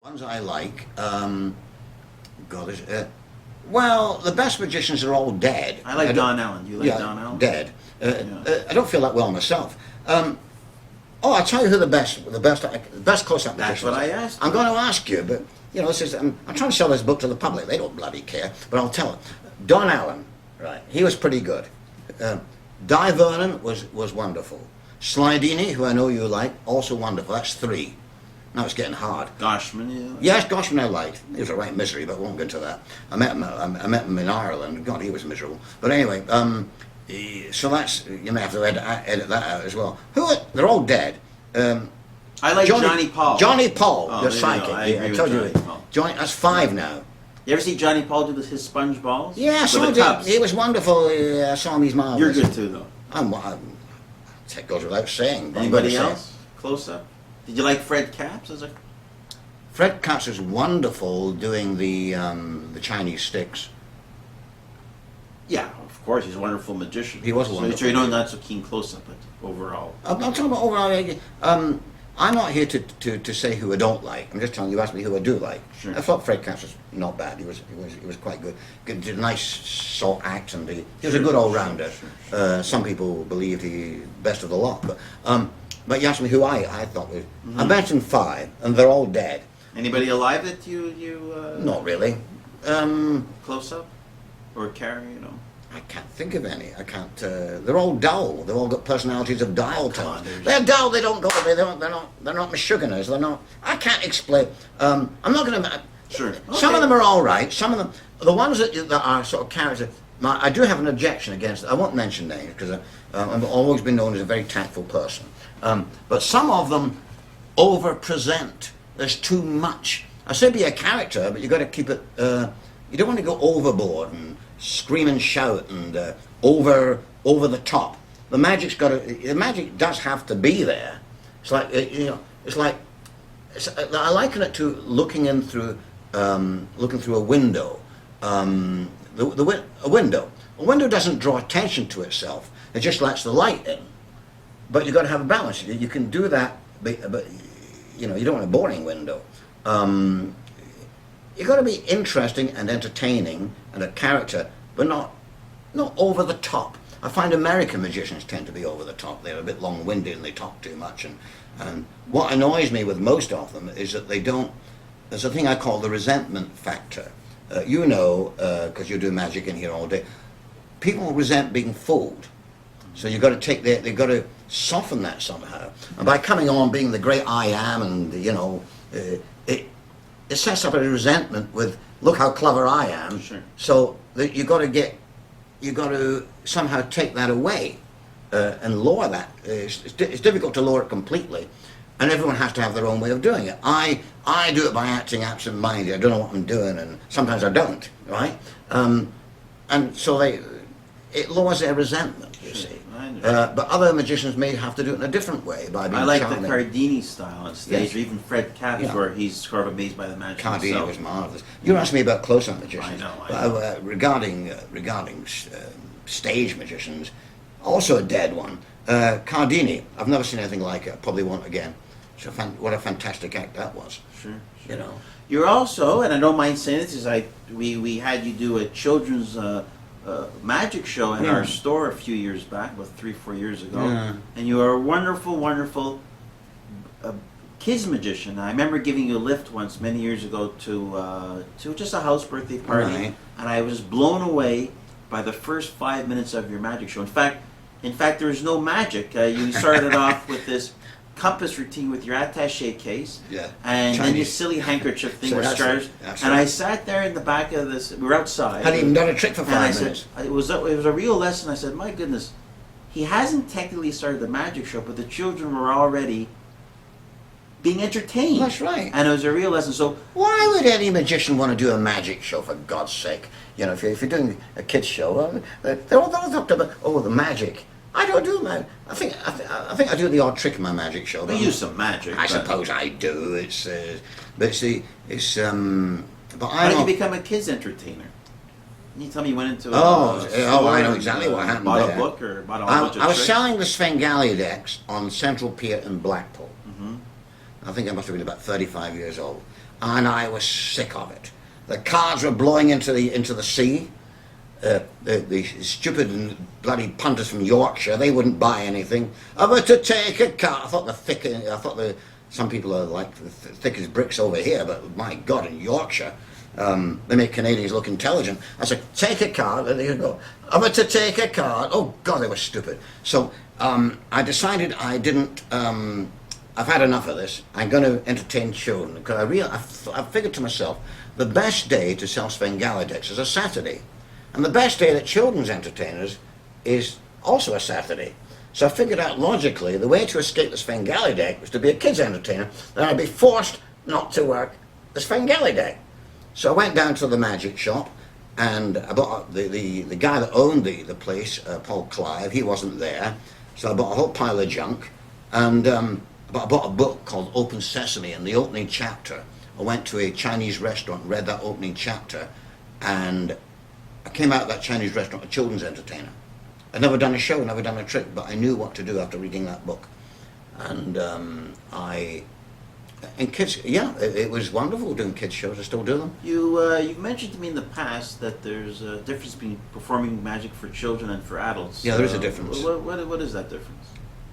Ones I like, well, the best magicians are all dead. I like Don Allen. Do you like Don Allen? Dead. I don't feel that well myself. I'll tell you who the best close-up magicians. That's what I asked. I'm going to ask you, but this is I'm trying to sell this book to the public. They don't bloody care, but I'll tell them. Don Allen, right? He was pretty good. Di Vernon was wonderful. Slidini, who I know you like, also wonderful. That's three. Now it's getting hard. Goshman, yeah. Yes, Goshman I liked. He was a right misery, but we won't get into that. I met him in Ireland. God, he was miserable. But anyway, so that's, you may have to edit that out as well. They're all dead. I like Johnny Paul. Johnny Paul, oh, the psychic. I told you. Johnny, that's five now. You ever see Johnny Paul do his sponge balls? Yeah, I saw him. He was wonderful. I saw him. He's marvelous. You're good too, though. That goes without saying. Anybody else? Close up. Did you like Fred Capps as a? Fred Capps was wonderful doing the Chinese sticks. Yeah, of course, he's a wonderful magician. He was wonderful. So you're not so keen close up, but overall. I'm not talking about overall. I'm not here to say who I don't like. I'm just telling you. Asked me who I do like. Sure. I thought Fred Capps was not bad. He was quite good. Did a nice salt act, and he was a good all rounder. Sure. Some people believed he best of the lot, but you asked me who I thought was. I mentioned five, and they're all dead. Anybody alive that you Not really. Close up or carry? I can't think of any. I can't. They're all dull. They've all got personalities of dial tones. They're dull. They don't go. They're not Michiganers. They're not. I can't explain. I'm not going to. Sure. Some of them are all right. Some of them, the ones that are sort of characters. I do have an objection against. I won't mention names because I've always been known as a very tactful person. But some of them over-present. There's too much. I say be a character, but you've got to keep it. You don't want to go overboard and scream and shout and over the top. The magic does have to be there. It's like I liken it to looking through a window. A window doesn't draw attention to itself. It just lets the light in. But you've got to have a balance. You can do that, but you don't want a boring window. You've got to be interesting and entertaining and a character, but not over the top. I find American magicians tend to be over the top. They're a bit long-winded and they talk too much. And what annoys me with most of them is that they don't. There's a thing I call the resentment factor. Because you do magic in here all day. People resent being fooled. So you've got to they've got to soften that somehow. And by coming on being the great I am, and it sets up a resentment with, look how clever I am. Sure. So that you got to somehow take that away and lower that. It's difficult to lower it completely, and everyone has to have their own way of doing it. I do it by acting absent-minded. I don't know what I'm doing, and sometimes I don't. Right, and so it lowers their resentment. You see. But other magicians may have to do it in a different way by being charming. The Cardini style on stage, Yes. or even Fred Capps, where he's sort of amazed by the magic Cardini himself. was marvelous. You asked me about close-up magicians. I know. Regarding stage magicians, also a dead one. Cardini, I've never seen anything like it. Probably won't again. So what a fantastic act that was. Sure. You're also, and I don't mind saying this, we had you do a children's magic show in our store a few years back, about 3-4 years ago, and you are a wonderful kids magician. I remember giving you a lift once many years ago to just a house birthday party, and I was blown away by the first 5 minutes of your magic show. In fact, there was no magic. You started off with this compass routine with your attaché case, and then your silly handkerchief thing with stars. And I sat there in the back of this. We were outside. Hadn't even done a trick for 5 minutes. It was a real lesson. I said, my goodness, he hasn't technically started the magic show, but the children were already being entertained. That's right. And it was a real lesson. So why would any magician want to do a magic show, for God's sake? If you're doing a kids show, they're all talked about the magic. I don't do magic. I think I do the odd trick in my magic show. We use some magic. I suppose I do. But how did you become a kids entertainer? Can you tell me you went into I know exactly what happened bought there. a book or bought a whole bunch of I was tricks? selling the Svengali decks on Central Pier in Blackpool. I think I must have been about 35 years old. and I was sick of it. The cards were blowing into the sea. The stupid and bloody punters from Yorkshire, they wouldn't buy anything. I were to take a card. I thought some people are like the thick as bricks over here, but my God, in Yorkshire, they make Canadians look intelligent. I said, take a card, and they go, I were to take a card. Oh God, they were stupid. So I decided I didn't. I've had enough of this. I'm going to entertain children because I figured to myself, the best day to sell Svengali decks is a Saturday. And the best day that children's entertainers is also a Saturday. So I figured out logically the way to escape the Svengali deck was to be a kids entertainer. Then I'd be forced not to work the Svengali deck. So I went down to the magic shop, and I bought the guy that owned the place, Paul Clive. He wasn't there, so I bought a whole pile of junk, and I bought a book called Open Sesame. In the opening chapter, I went to a Chinese restaurant, read that opening chapter, and I came out of that Chinese restaurant a children's entertainer. I'd never done a show, never done a trick, but I knew what to do after reading that book. And kids, yeah, it was wonderful doing kids shows. I still do them. You've mentioned to me in the past that there's a difference between performing magic for children and for adults. Yeah, there is a difference. What is that difference?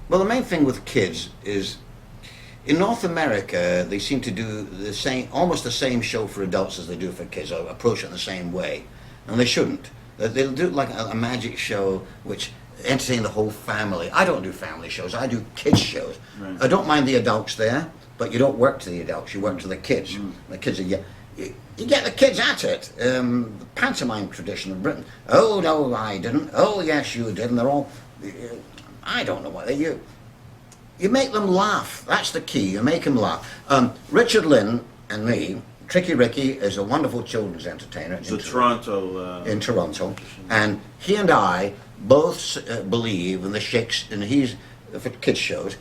Well, the main thing with kids is, in North America, they seem to do almost the same show for adults as they do for kids, or approach it in the same way. And they shouldn't. They'll do like a magic show which entertain the whole family. I don't do family shows, I do kids shows. Right. I don't mind the adults there, but you don't work to the adults, you work to the kids. The kids you get the kids at it. The pantomime tradition of Britain. Oh no, I didn't. Oh yes, you did. And they're all, I don't know what they you make them laugh. That's the key. You make them laugh. Richard Lynn and me, Tricky Ricky, is a wonderful children's entertainer in Toronto, and he and I both believe in the Shakespeare, and he's for kids shows,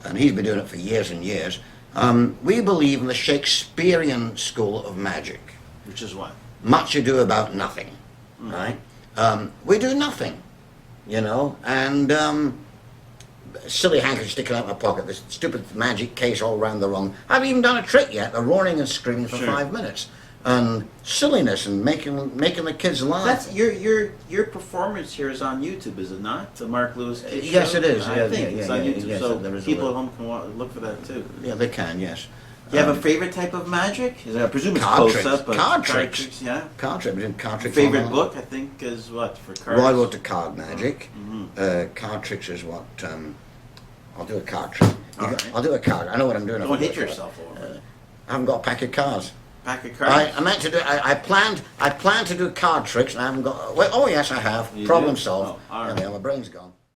and he's been doing it for years and years. We believe in the Shakespearean school of magic, which is what? Much ado about nothing, right? We do nothing, and silly handkerchief sticking out of my pocket, this stupid magic case all round the wrong. I haven't even done a trick yet. They're roaring and screaming for 5 minutes, and silliness and making the kids laugh. That's your performance here is on YouTube, is it not? The Mark Lewis Kids Yes, show? it is. I think it's on YouTube, yes, so people at home can look for that too. Yeah, they can. Yes. Do you have a favorite type of magic? I presume it's card close up. Card tricks. Yeah. Card tricks. Card tricks. Favorite book, I think, is what for cards. Roy wrote the Card Magic. Card tricks is what. I'll do a card trick. Right. I'll do a card. I know what I'm doing. Don't hit yourself over. I haven't got a pack of cards. Pack of cards. I meant to do. I planned to do card tricks, and I haven't got. Well, oh yes, I have. You Problem do? solved. Oh, all right. Yeah, my brain's gone.